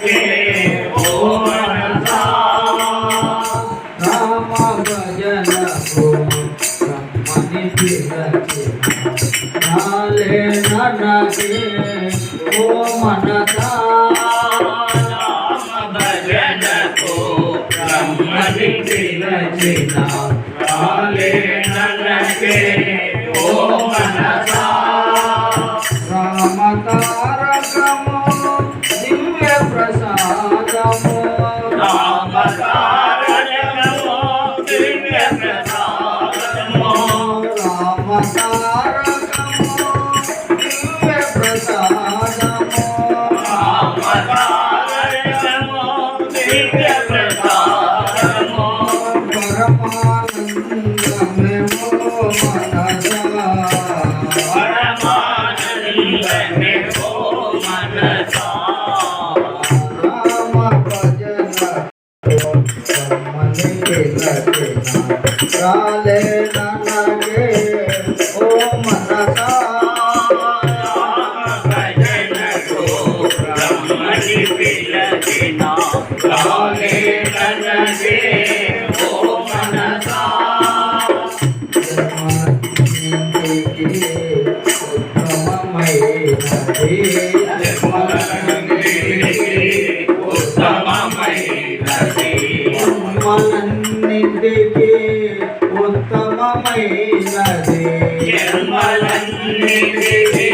के ओ मनसा राम भजन को ब्रह्मनि पिलके नाले ननगे ओ मनसा राम भजन को ब्रह्मनि पिलके नाले ननगे ओ मनसा राम तारकमो दिव्य प्रसादमो राम तारकमो दिव्य प्रसादमो राम तारकमो दिव्य प्रसादमो राम तारकमो दिव्य प्रसादमो परमानंदमेवो मनसा राम भजन ब्रह्मनि पिलके नाले ननगे ओ मनसा भजन को ब्रह्मनि पिलके नाले ननगे ओ मनसा జన్మలన్నిటికీ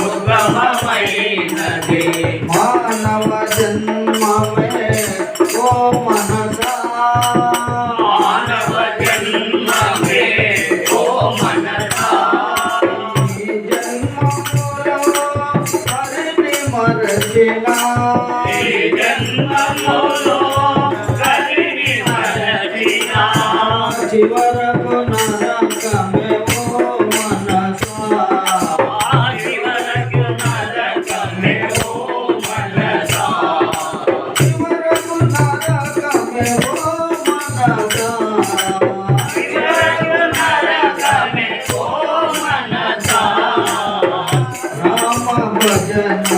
ఉత్తమమైనది మానవ జన్మమే ఓ మనసా ఈ జన్మములో హరిని మరచినా చివరకు నరకమే ఓ మనసా చివరకు నరకమే ఓ మనసా రామ భజన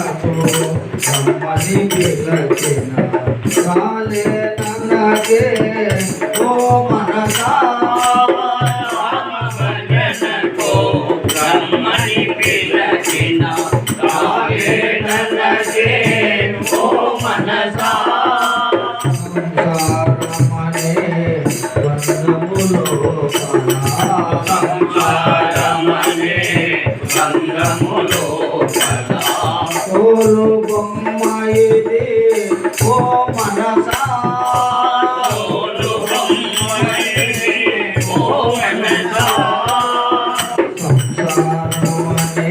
బ్రహ్మని పిలకే నాలే ననగే ఓ మనసా ब्रह्मनि पिलके नाले ननगे ओ मनसा సంసారమనే బంధములో సంసారమనే బంధములో తోలు బొమ్మ ఇది ఓ మనసా సంసారమనే